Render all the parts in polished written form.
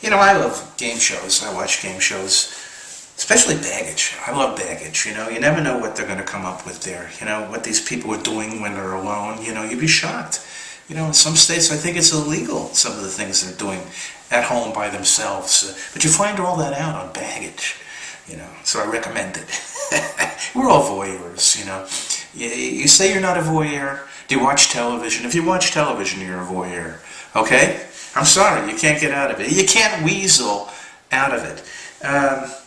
I love game shows. I watch game shows, especially baggage. I love baggage. You never know what they're going to come up with there. What these people are doing when they're alone. You'd be shocked. In some states, I think it's illegal, some of the things they're doing at home by themselves. But you find all that out on baggage, so I recommend it. We're all voyeurs, You say you're not a voyeur. Do you watch television? If you watch television, you're a voyeur, okay? I'm sorry, you can't get out of it. You can't weasel out of it.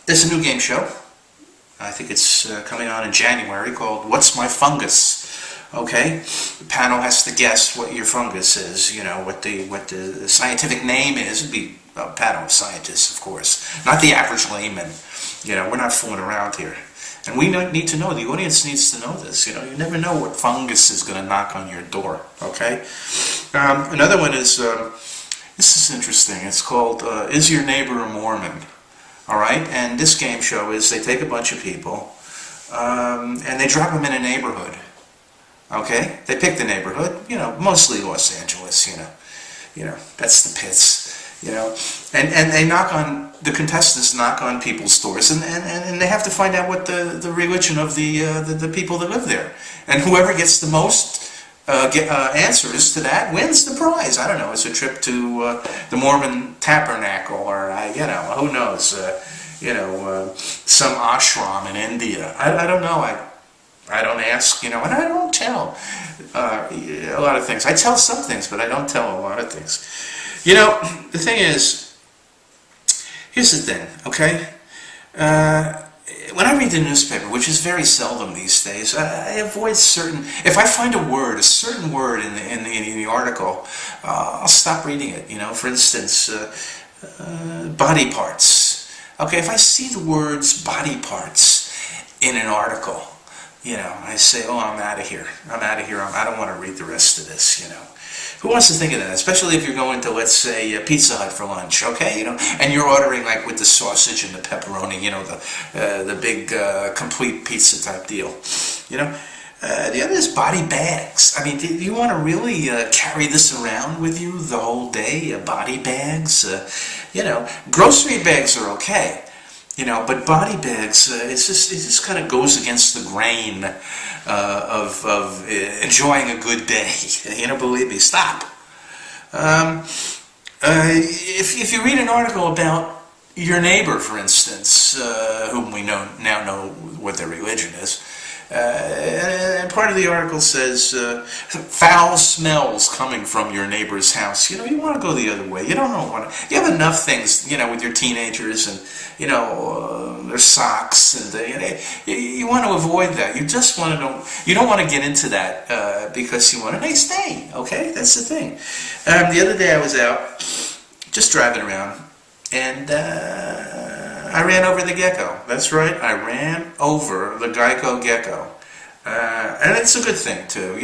There's a new game show. I think it's coming on in January, called What's My Fungus? Okay, the panel has to guess what your fungus is. What the scientific name is. It'd be a panel of scientists, of course, not the average layman. We're not fooling around here, and we need to know. The audience needs to know this. You never know what fungus is going to knock on your door. Okay, another one is this is interesting. It's called Is Your Neighbor a Mormon? All right, and this game show is they take a bunch of people and they drop them in a neighborhood. Okay, they pick the neighborhood, mostly Los Angeles, that's the pits, and they the contestants knock on people's doors, and they have to find out what the religion of the people that live there, and whoever gets the most answers to that wins the prize. I don't know, it's a trip to the Mormon Tabernacle, or who knows, some ashram in India. I don't know. I don't ask, and I don't tell a lot of things. I tell some things, but I don't tell a lot of things. The thing is, here's the thing, okay? When I read the newspaper, which is very seldom these days, I avoid if I find a certain word in the article, I'll stop reading it. For instance, body parts. Okay, if I see the words body parts in an article, I say, oh, I'm out of here. I don't want to read the rest of this, Who wants to think of that? Especially if you're going to, let's say, Pizza Hut for lunch, okay? And you're ordering, like, with the sausage and the pepperoni, the big, complete pizza type deal, The other is body bags. I mean, do you want to really carry this around with you the whole day? Body bags? Grocery bags are okay. But body bags, it just kind of goes against the grain of enjoying a good day. Believe me, stop. If you read an article about your neighbor, for instance, whom we now know what their religion is, and part of the article says foul smells coming from your neighbor's house. You want to go the other way. You don't want to. You have enough things, with your teenagers and their socks, and you want to avoid that. You just want to know. You don't want to get into that because you want a nice day. Okay, that's the thing. The other day I was out just driving around, and I ran over the gecko. That's right, I ran over the Geico gecko. And it's a good thing, too.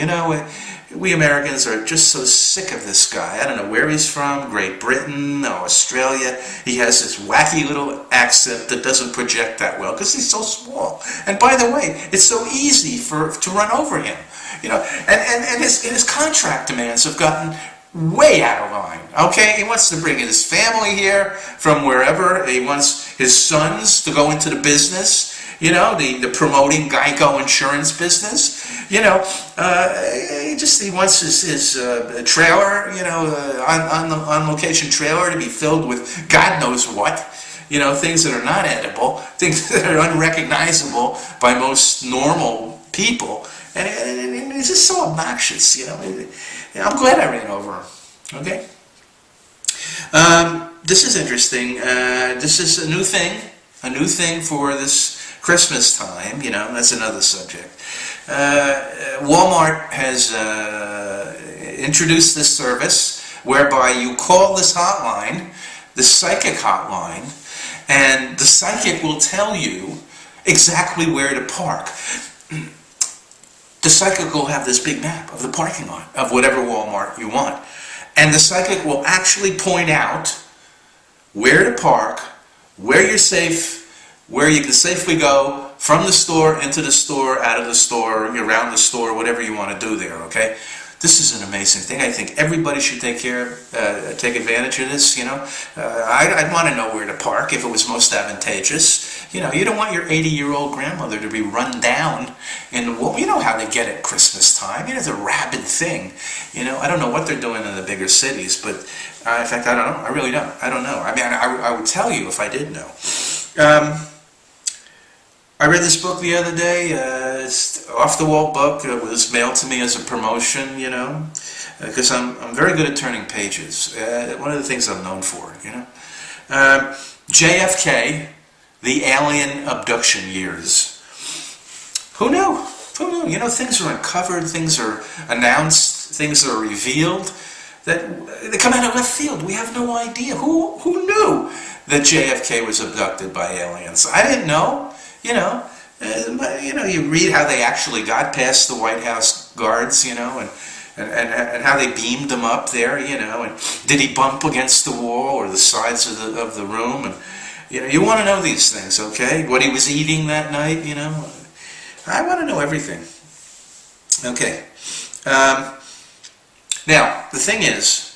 We Americans are just so sick of this guy. I don't know where he's from, Great Britain, Australia. He has this wacky little accent that doesn't project that well because he's so small. And by the way, it's so easy to run over him. And his contract demands have gotten way out of line. Okay, he wants to bring his family here from wherever. He wants his sons to go into the business. The promoting Geico insurance business. He wants his trailer, on location trailer to be filled with God knows what. Things that are not edible, things that are unrecognizable by most normal people, and it's just so obnoxious. I'm glad I ran over him. Okay. This is interesting. This is a new thing for this Christmas time. That's another subject. Walmart has introduced this service whereby you call this hotline, the psychic hotline, and the psychic will tell you exactly where to park. The psychic will have this big map of the parking lot of whatever Walmart you want. And the psychic will actually point out where to park, where you're safe, where you can safely go from the store, into the store, out of the store, around the store, whatever you want to do there, okay? This is an amazing thing. I think everybody should take advantage of this. I'd want to know where to park if it was most advantageous. You don't want your 80-year-old grandmother to be run down in the wall. You know how they get at Christmas time. It's a rabid thing. I don't know what they're doing in the bigger cities, but in fact, I don't know. I really don't. I don't know. I mean, I would tell you if I did know. I read this book the other day. It's an off-the-wall book. It was mailed to me as a promotion, because I'm very good at turning pages. One of the things I'm known for, JFK, the alien abduction years. Who knew? Who knew? Things are uncovered, things are announced, things are revealed that they come out of left field. We have no idea. Who knew that JFK was abducted by aliens? I didn't know. You read how they actually got past the White House guards, and how they beamed them up there, and did he bump against the wall or the sides of the room? And you want to know these things, okay? What he was eating that night, I want to know everything. Okay. Now the thing is,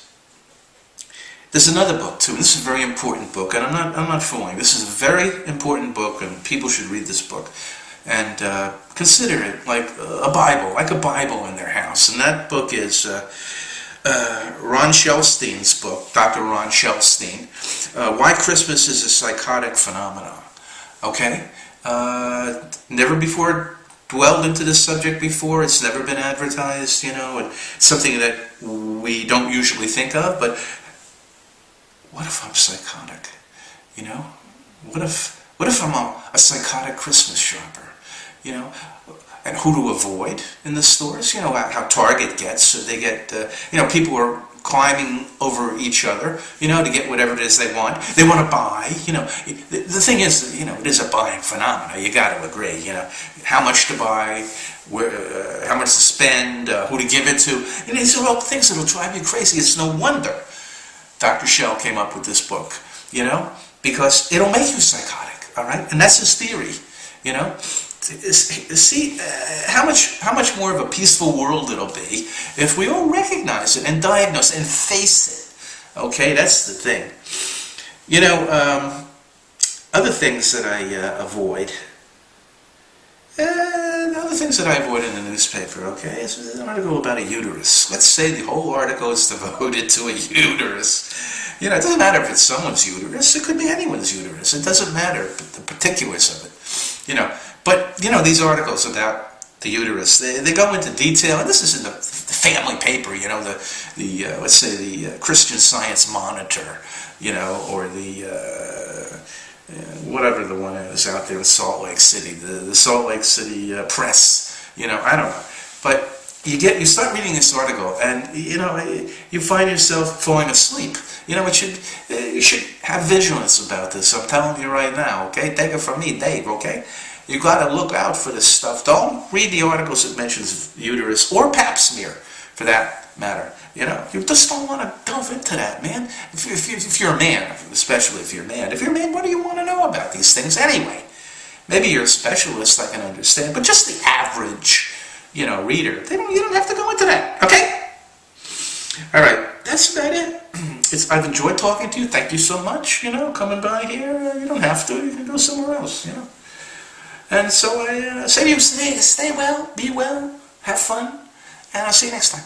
there's another book too, and this is a very important book, and I'm not fooling. This is a very important book, and people should read this book and consider it like a Bible in their house. And that book is Ron Shelstein's book, Dr. Ron Shelstein, Why Christmas is a Psychotic Phenomenon. Okay, never before dwelled into this subject before. It's never been advertised, and something that we don't usually think of, but. What if I'm psychotic? What if I'm a psychotic Christmas shopper? And who to avoid in the stores? How Target gets. So they get, people are climbing over each other, to get whatever it is they want. They want to buy, The thing is, it is a buying phenomenon. You got to agree, how much to buy, how much to spend, who to give it to. These are all things that will drive you crazy. It's no wonder Dr. Shell came up with this book, because it'll make you psychotic, all right? And that's his theory, See how much more of a peaceful world it'll be if we all recognize it and diagnose it and face it, okay? That's the thing. Other things that I avoid. Other things that I avoid in the newspaper, okay, is an article about a uterus. Let's say the whole article is devoted to a uterus. It doesn't matter if it's someone's uterus. It could be anyone's uterus. It doesn't matter the particulars of it. But, these articles about the uterus, they go into detail, and this is in the family paper, let's say the Christian Science Monitor, or the... whatever the one is out there in Salt Lake City, the Salt Lake City Press, I don't know. But you start reading this article, and you find yourself falling asleep. You should have vigilance about this. I'm telling you right now, okay? Take it from me, Dave, okay? You got to look out for this stuff. Don't read the articles that mentions uterus or pap smear, for that matter. You just don't want to delve into that, man. If you're a man, especially if you're a man. If you're a man, what do you want to know about these things anyway? Maybe you're a specialist, I can understand, but just the average, reader, you don't have to go into that, okay? All right, that's about it. I've enjoyed talking to you. Thank you so much, coming by here. You don't have to. You can go somewhere else, And so I say to you, stay well, be well, have fun, and I'll see you next time.